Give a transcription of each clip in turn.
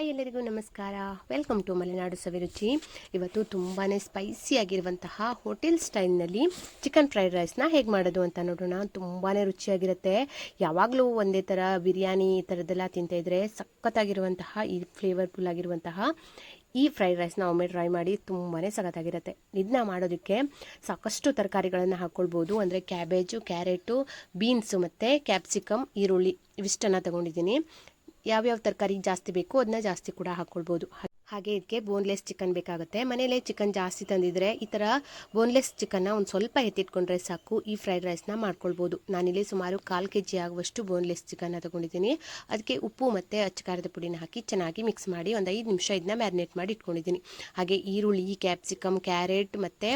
Hi ಎಲ್ಲರಿಗೂ ನಮಸ್ಕಾರ. Welcome to Malenadu ಸವಿರುಚಿ. ಇವತ್ತು ತುಂಬಾ ಸ್ಪೈಸಿ ಆಗಿರುವಂತಹ ಹೋಟೆಲ್ ಸ್ಟೈಲ್ನಲ್ಲಿ ಚಿಕನ್ ಫ್ರೈಡ್ ರೈಸ್ನ ಹೇಗೆ ಮಾಡೋದು ಅಂತ ನೋಡೋಣ. ತುಂಬಾ ರುಚಿಯಾಗಿರುತ್ತೆ. ಯಾವಾಗಲೂ ಒಂದೇ ಥರ ಬಿರಿಯಾನಿ ಈ ಥರದ್ದೆಲ್ಲ ತಿಂತಾಯಿದ್ರೆ ಸಖತ್ತಾಗಿರುವಂತಹ ಈ ಫ್ಲೇವರ್ಫುಲ್ ಆಗಿರುವಂತಹ ಈ ಫ್ರೈಡ್ ರೈಸ್ನ ಒಮ್ಮೆ ಟ್ರೈ ಮಾಡಿ. ತುಂಬಾ ಸಖತ್ತಾಗಿರುತ್ತೆ. ಇದನ್ನ ಮಾಡೋದಕ್ಕೆ ಸಾಕಷ್ಟು ತರಕಾರಿಗಳನ್ನು ಹಾಕ್ಕೊಳ್ಬೋದು. ಅಂದರೆ ಕ್ಯಾಬೇಜು, ಕ್ಯಾರೆಟು, ಬೀನ್ಸು ಮತ್ತು ಕ್ಯಾಪ್ಸಿಕಮ್, ಈರುಳ್ಳಿ ಇವಿಷ್ಟನ್ನು ತಗೊಂಡಿದ್ದೀನಿ. ಯಾವ್ಯಾವ ತರಕಾರಿ ಜಾಸ್ತಿ ಬೇಕು ಅದನ್ನ ಜಾಸ್ತಿ ಕೂಡ ಹಾಕ್ಕೊಳ್ಬೋದು. ಹಾಗೆ ಇದಕ್ಕೆ ಬೋನ್ಲೆಸ್ ಚಿಕನ್ ಬೇಕಾಗುತ್ತೆ. ಮನೇಲೆ ಚಿಕನ್ ಜಾಸ್ತಿ ತಂದಿದ್ರೆ ಈ ಥರ ಬೋನ್ಲೆಸ್ ಚಿಕನ್ನ ಒಂದು ಸ್ವಲ್ಪ ಎತ್ತಿಟ್ಕೊಂಡ್ರೆ ಸಾಕು, ಈ ಫ್ರೈಡ್ ರೈಸ್ನ ಮಾಡ್ಕೊಳ್ಬೋದು. ನಾನಿಲ್ಲಿ ಸುಮಾರು 1/4 kg ಆಗುವಷ್ಟು ಬೋನ್ಲೆಸ್ ಚಿಕನ್ನ ತಗೊಂಡಿದ್ದೀನಿ. ಅದಕ್ಕೆ ಉಪ್ಪು ಮತ್ತು ಅಚ್ಚಕಾರದ ಪುಡಿನ ಹಾಕಿ ಚೆನ್ನಾಗಿ ಮಿಕ್ಸ್ ಮಾಡಿ ಒಂದು 5 ನಿಮಿಷ ಇದನ್ನ ಮ್ಯಾರಿನೇಟ್ ಮಾಡಿ ಇಟ್ಕೊಂಡಿದ್ದೀನಿ. ಹಾಗೆ ಈರುಳ್ಳಿ, ಕ್ಯಾಪ್ಸಿಕಮ್, ಕ್ಯಾರೆಟ್ ಮತ್ತು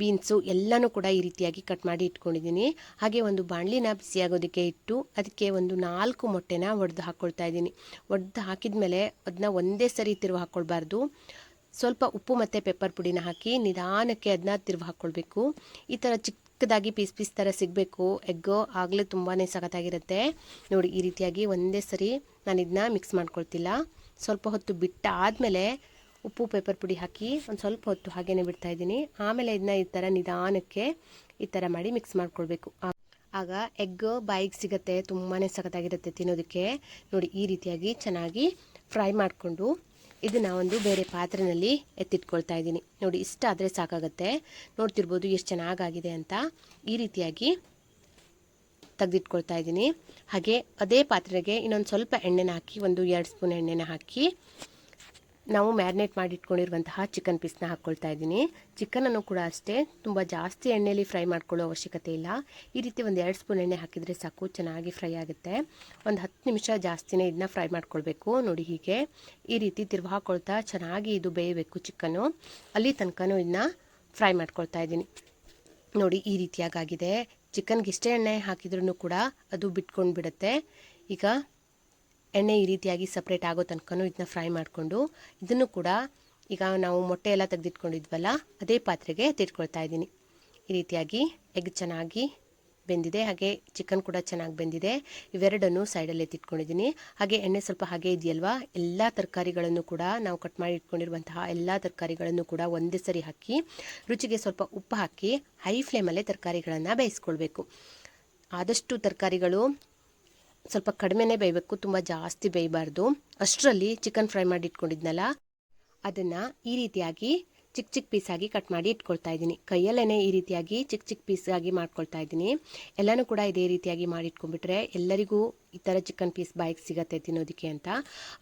ಬೀನ್ಸು ಎಲ್ಲನೂ ಕೂಡ ಈ ರೀತಿಯಾಗಿ ಕಟ್ ಮಾಡಿ ಇಟ್ಕೊಂಡಿದ್ದೀನಿ. ಹಾಗೆ ಒಂದು ಬಾಣಲಿನ ಬಿಸಿಯಾಗೋದಕ್ಕೆ ಇಟ್ಟು ಅದಕ್ಕೆ ಒಂದು 4 ಮೊಟ್ಟೆನ ಒಡೆದು ಹಾಕ್ಕೊಳ್ತಾ ಇದ್ದೀನಿ. ಒಡೆದು ಹಾಕಿದ್ಮೇಲೆ ಅದನ್ನ ಒಂದೇ ಸರಿ ತಿರುವು ಹಾಕ್ಕೊಳ್ಬಾರ್ದು. ಸ್ವಲ್ಪ ಉಪ್ಪು ಮತ್ತು ಪೆಪ್ಪರ್ ಪುಡಿನ ಹಾಕಿ ನಿಧಾನಕ್ಕೆ ಅದನ್ನ ತಿರುವು ಹಾಕ್ಕೊಳ್ಬೇಕು. ಈ ಥರ ಚಿಕ್ಕದಾಗಿ ಪೀಸ್ ಥರ ಸಿಗಬೇಕು ಎಗ್ಗು, ಆಗಲೇ ತುಂಬಾ ಸಖತ್ತಾಗಿರುತ್ತೆ. ನೋಡಿ, ಈ ರೀತಿಯಾಗಿ ಒಂದೇ ಸರಿ ನಾನು ಇದನ್ನ ಮಿಕ್ಸ್ ಮಾಡ್ಕೊಳ್ತಿಲ್ಲ. ಸ್ವಲ್ಪ ಹೊತ್ತು ಬಿಟ್ಟಾದಮೇಲೆ ಉಪ್ಪು ಪೆಪ್ಪರ್ ಪುಡಿ ಹಾಕಿ ಒಂದು ಸ್ವಲ್ಪ ಹೊತ್ತು ಹಾಗೇನೆ ಬಿಡ್ತಾ ಇದ್ದೀನಿ. ಆಮೇಲೆ ಇದನ್ನ ಈ ಥರ ನಿಧಾನಕ್ಕೆ ಈ ಥರ ಮಾಡಿ ಮಿಕ್ಸ್ ಮಾಡ್ಕೊಳ್ಬೇಕು. ಆಗ ಎಗ್ ಬಾಯಿಗೆ ಸಿಗುತ್ತೆ, ತುಂಬಾ ಸಖತ್ತಾಗಿರುತ್ತೆ ತಿನ್ನೋದಕ್ಕೆ. ನೋಡಿ, ಈ ರೀತಿಯಾಗಿ ಚೆನ್ನಾಗಿ ಫ್ರೈ ಮಾಡಿಕೊಂಡು ಇದನ್ನು ಒಂದು ಬೇರೆ ಪಾತ್ರೆಯಲ್ಲಿ ಎತ್ತಿಟ್ಕೊಳ್ತಾ ಇದ್ದೀನಿ. ನೋಡಿ, ಇಷ್ಟಾದರೆ ಸಾಕಾಗುತ್ತೆ. ನೋಡ್ತಿರ್ಬೋದು ಎಷ್ಟು ಚೆನ್ನಾಗಾಗಿದೆ ಅಂತ. ಈ ರೀತಿಯಾಗಿ ತೆಗೆದಿಟ್ಕೊಳ್ತಾ ಇದ್ದೀನಿ. ಹಾಗೆ ಅದೇ ಪಾತ್ರೆಗೆ ಇನ್ನೊಂದು ಸ್ವಲ್ಪ ಎಣ್ಣೆನ ಹಾಕಿ, ಒಂದು 2 ಸ್ಪೂನ್ ಎಣ್ಣೆನ ಹಾಕಿ ನಾವು ಮ್ಯಾರಿನೇಟ್ ಮಾಡಿ ಇಟ್ಕೊಂಡಿರುವಂತಹ ಚಿಕನ್ ಪೀಸ್ನ ಹಾಕ್ಕೊಳ್ತಾ ಇದ್ದೀನಿ. ಚಿಕನನ್ನು ಕೂಡ ಅಷ್ಟೇ ತುಂಬ ಜಾಸ್ತಿ ಎಣ್ಣೆಯಲ್ಲಿ ಫ್ರೈ ಮಾಡ್ಕೊಳ್ಳೋ ಅವಶ್ಯಕತೆ ಇಲ್ಲ. ಈ ರೀತಿ ಒಂದು 2 ಸ್ಪೂನ್ ಎಣ್ಣೆ ಹಾಕಿದರೆ ಸಾಕು, ಚೆನ್ನಾಗಿ ಫ್ರೈ ಆಗುತ್ತೆ. ಒಂದು 10 ನಿಮಿಷ ಜಾಸ್ತಿನೇ ಇದನ್ನ ಫ್ರೈ ಮಾಡ್ಕೊಳ್ಬೇಕು. ನೋಡಿ, ಹೀಗೆ ಈ ರೀತಿ ತಿರುವು ಹಾಕ್ಕೊಳ್ತಾ ಚೆನ್ನಾಗಿ ಇದು ಬೇಯಬೇಕು ಚಿಕನ್ನು. ಅಲ್ಲಿ ತನಕನೂ ಇದನ್ನ ಫ್ರೈ ಮಾಡ್ಕೊಳ್ತಾ ಇದ್ದೀನಿ. ನೋಡಿ, ಈ ರೀತಿಯಾಗಿದೆ. ಚಿಕನ್ಗೆ ಇಷ್ಟೇ ಎಣ್ಣೆ ಹಾಕಿದ್ರೂ ಕೂಡ ಅದು ಬಿಟ್ಕೊಂಡು ಬಿಡುತ್ತೆ. ಈಗ ಎಣ್ಣೆ ಈ ರೀತಿಯಾಗಿ ಸಪ್ರೇಟ್ ಆಗೋ ತನಕನೂ ಇದನ್ನ ಫ್ರೈ ಮಾಡಿಕೊಂಡು ಇದನ್ನು ಕೂಡ ಈಗ ನಾವು ಮೊಟ್ಟೆ ಎಲ್ಲ ತೆಗೆದಿಟ್ಕೊಂಡಿದ್ವಲ್ಲ ಅದೇ ಪಾತ್ರೆಗೆ ಎತ್ತಿಟ್ಕೊಳ್ತಾ ಇದ್ದೀನಿ. ಈ ರೀತಿಯಾಗಿ ಎಗ್ ಚೆನ್ನಾಗಿ ಬೆಂದಿದೆ, ಹಾಗೆ ಚಿಕನ್ ಕೂಡ ಚೆನ್ನಾಗಿ ಬೆಂದಿದೆ. ಇವೆರಡನ್ನು ಸೈಡಲ್ಲಿ ಎತ್ತಿಟ್ಕೊಂಡಿದ್ದೀನಿ. ಹಾಗೆ ಎಣ್ಣೆ ಸ್ವಲ್ಪ ಹಾಗೆ ಇದೆಯಲ್ವಾ, ಎಲ್ಲ ತರಕಾರಿಗಳನ್ನು ಕೂಡ ನಾವು ಕಟ್ ಮಾಡಿ ಇಟ್ಕೊಂಡಿರುವಂತಹ ಎಲ್ಲ ತರಕಾರಿಗಳನ್ನು ಕೂಡ ಒಂದೇ ಸರಿ ಹಾಕಿ ರುಚಿಗೆ ಸ್ವಲ್ಪ ಉಪ್ಪು ಹಾಕಿ ಹೈ ಫ್ಲೇಮಲ್ಲೇ ತರಕಾರಿಗಳನ್ನು ಬೇಯಿಸ್ಕೊಳ್ಬೇಕು. ಆದಷ್ಟು ತರಕಾರಿಗಳು ಸ್ವಲ್ಪ ಕಡಿಮೆನೇ ಬೇಯಬೇಕು, ತುಂಬ ಜಾಸ್ತಿ ಬೇಯಬಾರ್ದು. ಅಷ್ಟರಲ್ಲಿ ಚಿಕನ್ ಫ್ರೈ ಮಾಡಿ ಇಟ್ಕೊಂಡಿದ್ನಲ್ಲ ಅದನ್ನು ಈ ರೀತಿಯಾಗಿ ಚಿಕ್ಕ ಪೀಸಾಗಿ ಕಟ್ ಮಾಡಿ ಇಟ್ಕೊಳ್ತಾ ಇದ್ದೀನಿ. ಕೈಯಲ್ಲೇ ಈ ರೀತಿಯಾಗಿ ಚಿಕ್ಕ ಪೀಸಾಗಿ ಮಾಡ್ಕೊಳ್ತಾ ಇದ್ದೀನಿ. ಎಲ್ಲನೂ ಕೂಡ ಇದೇ ರೀತಿಯಾಗಿ ಮಾಡಿ ಇಟ್ಕೊಂಡ್ಬಿಟ್ರೆ ಎಲ್ಲರಿಗೂ ಈ ಥರ ಚಿಕನ್ ಪೀಸ್ ಬಾಯಿಗೆ ಸಿಗತ್ತೆ ತಿನ್ನೋದಕ್ಕೆ ಅಂತ.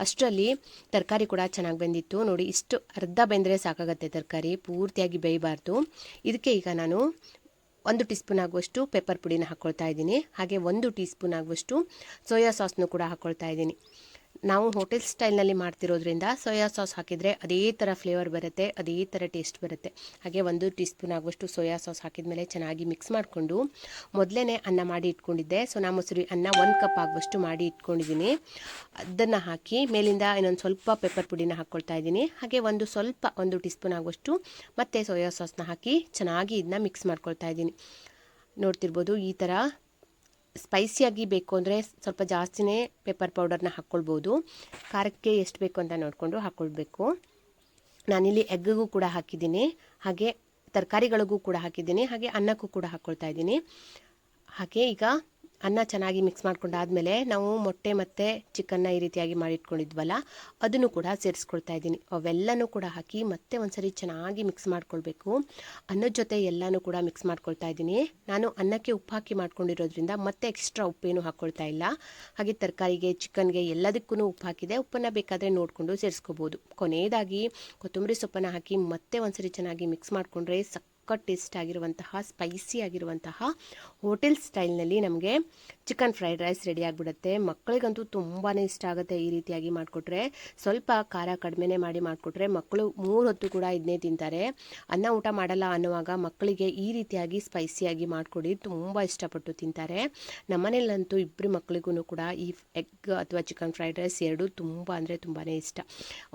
ಅಷ್ಟರಲ್ಲಿ ತರಕಾರಿ ಕೂಡ ಚೆನ್ನಾಗಿ ಬೆಂದಿತ್ತು. ನೋಡಿ, ಇಷ್ಟು ಅರ್ಧ ಬೆಂದರೆ ಸಾಕಾಗತ್ತೆ, ತರಕಾರಿ ಪೂರ್ತಿಯಾಗಿ ಬೇಯಬಾರ್ದು. ಇದಕ್ಕೆ ಈಗ ನಾನು 1 ಟೀ ಸ್ಪೂನ್ ಆಗುವಷ್ಟು ಪೆಪ್ಪರ್ ಪುಡಿನ ಹಾಕ್ಕೊಳ್ತಾ ಇದ್ದೀನಿ. ಹಾಗೆ 1 ಟೀ ಸ್ಪೂನ್ ಆಗುವಷ್ಟು ಸೋಯಾ ಸಾಸ್ನು ಕೂಡ ಹಾಕ್ಕೊಳ್ತಾ ಇದ್ದೀನಿ. ನಾವು ಹೋಟೆಲ್ ಸ್ಟೈಲ್ನಲ್ಲಿ ಮಾಡ್ತಿರೋದ್ರಿಂದ ಸೋಯಾ ಸಾಸ್ ಹಾಕಿದರೆ ಅದೇ ಥರ ಫ್ಲೇವರ್ ಬರುತ್ತೆ, ಅದೇ ಥರ ಟೇಸ್ಟ್ ಬರುತ್ತೆ. ಹಾಗೆ 1 ಟೀ ಸ್ಪೂನ್ ಆಗುವಷ್ಟು ಸೋಯಾ ಸಾಸ್ ಹಾಕಿದ ಮೇಲೆ ಚೆನ್ನಾಗಿ ಮಿಕ್ಸ್ ಮಾಡಿಕೊಂಡು ಮೊದಲೇ ಅನ್ನ ಮಾಡಿ ಇಟ್ಕೊಂಡಿದ್ದೆ. ಸೋನಾ ಮಸೂರಿ ಅನ್ನ 1 ಕಪ್ ಆಗುವಷ್ಟು ಮಾಡಿ ಇಟ್ಕೊಂಡಿದ್ದೀನಿ. ಅದನ್ನು ಹಾಕಿ ಮೇಲಿಂದ ಇನ್ನೊಂದು ಸ್ವಲ್ಪ ಪೆಪ್ಪರ್ ಪುಡಿನ ಹಾಕ್ಕೊಳ್ತಾ ಇದ್ದೀನಿ. ಹಾಗೆ 1 ಟೀ ಸ್ಪೂನ್ ಆಗುವಷ್ಟು ಮತ್ತು ಸೋಯಾ ಸಾಸ್ನ ಹಾಕಿ ಚೆನ್ನಾಗಿ ಇದನ್ನ ಮಿಕ್ಸ್ ಮಾಡ್ಕೊಳ್ತಾ ಇದ್ದೀನಿ. ನೋಡ್ತಿರ್ಬೋದು, ಈ ಥರ ಸ್ಪೈಸಿಯಾಗಿ ಬೇಕು ಅಂದರೆ ಸ್ವಲ್ಪ ಜಾಸ್ತಿನೇ ಪೆಪ್ಪರ್ ಪೌಡರ್ನ ಹಾಕ್ಕೊಳ್ಬೋದು. ಖಾರಕ್ಕೆ ಎಷ್ಟು ಬೇಕು ಅಂತ ನೋಡಿಕೊಂಡು ಹಾಕ್ಕೊಳ್ಬೇಕು. ನಾನಿಲ್ಲಿ ಎಗ್ಗಿಗೂ ಕೂಡ ಹಾಕಿದ್ದೀನಿ, ಹಾಗೆ ತರಕಾರಿಗಳಿಗೂ ಕೂಡ ಹಾಕಿದ್ದೀನಿ, ಹಾಗೆ ಅನ್ನಕ್ಕೂ ಕೂಡ ಹಾಕ್ಕೊಳ್ತಾ ಇದ್ದೀನಿ. ಹಾಗೆ ಈಗ ಅನ್ನ ಚೆನ್ನಾಗಿ ಮಿಕ್ಸ್ ಮಾಡ್ಕೊಂಡಾದಮೇಲೆ ನಾವು ಮೊಟ್ಟೆ ಮತ್ತು ಚಿಕನ್ನ ಈ ರೀತಿಯಾಗಿ ಮಾಡಿಟ್ಕೊಂಡಿದ್ವಲ್ಲ ಅದನ್ನು ಕೂಡ ಸೇರಿಸ್ಕೊಳ್ತಾ ಇದ್ದೀನಿ. ಅವೆಲ್ಲನೂ ಕೂಡ ಹಾಕಿ ಮತ್ತೆ ಒಂದ್ಸರಿ ಚೆನ್ನಾಗಿ ಮಿಕ್ಸ್ ಮಾಡ್ಕೊಳ್ಬೇಕು. ಅನ್ನದ ಜೊತೆ ಎಲ್ಲನೂ ಕೂಡ ಮಿಕ್ಸ್ ಮಾಡ್ಕೊಳ್ತಾ ಇದ್ದೀನಿ. ನಾನು ಅನ್ನಕ್ಕೆ ಉಪ್ಪು ಹಾಕಿ ಮಾಡ್ಕೊಂಡಿರೋದ್ರಿಂದ ಮತ್ತೆ ಎಕ್ಸ್ಟ್ರಾ ಉಪ್ಪೇನು ಹಾಕ್ಕೊಳ್ತಾ ಇಲ್ಲ. ಹಾಗೆ ತರಕಾರಿಗೆ, ಚಿಕನ್ಗೆ ಎಲ್ಲದಕ್ಕೂ ಉಪ್ಪು ಹಾಕಿದೆ. ಉಪ್ಪನ್ನು ಬೇಕಾದರೆ ನೋಡಿಕೊಂಡು ಸೇರಿಸ್ಕೋಬೋದು. ಕೊನೆಯದಾಗಿ ಕೊತ್ತಂಬರಿ ಸೊಪ್ಪನ್ನು ಹಾಕಿ ಮತ್ತೆ ಒಂದ್ಸರಿ ಚೆನ್ನಾಗಿ ಮಿಕ್ಸ್ ಮಾಡಿಕೊಂಡ್ರೆ ಟೇಸ್ಟ್ ಆಗಿರುವಂತಹ ಸ್ಪೈಸಿ ಆಗಿರುವಂತಹ ಹೋಟೆಲ್ ಸ್ಟೈಲ್ನಲ್ಲಿ ನಮಗೆ ಚಿಕನ್ ಫ್ರೈಡ್ ರೈಸ್ ರೆಡಿ ಆಗಿಬಿಡುತ್ತೆ. ಮಕ್ಕಳಿಗಂತೂ ತುಂಬಾ ಇಷ್ಟ ಆಗುತ್ತೆ ಈ ರೀತಿಯಾಗಿ ಮಾಡಿಕೊಟ್ರೆ. ಸ್ವಲ್ಪ ಖಾರ ಕಡಿಮೆನೇ ಮಾಡಿ ಮಾಡಿಕೊಟ್ರೆ ಮಕ್ಕಳು 3 ಹೊತ್ತು ಕೂಡ ಇದನ್ನೇ ತಿಂತಾರೆ. ಅನ್ನ ಊಟ ಮಾಡಲ್ಲ ಅನ್ನುವಾಗ ಮಕ್ಕಳಿಗೆ ಈ ರೀತಿಯಾಗಿ ಸ್ಪೈಸಿಯಾಗಿ ಮಾಡಿಕೊಡಿ, ತುಂಬ ಇಷ್ಟಪಟ್ಟು ತಿಂತಾರೆ. ನಮ್ಮನೇಲಂತೂ 2 ಮಕ್ಕಳಿಗೂ ಕೂಡ ಈ ಎಗ್ ಅಥವಾ ಚಿಕನ್ ಫ್ರೈಡ್ ರೈಸ್ ಎರಡೂ ತುಂಬ ಅಂದರೆ ತುಂಬಾ ಇಷ್ಟ.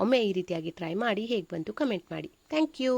ಒಮ್ಮೆ ಈ ರೀತಿಯಾಗಿ ಟ್ರೈ ಮಾಡಿ ಹೇಗೆ ಬಂತು ಕಮೆಂಟ್ ಮಾಡಿ. Thank you.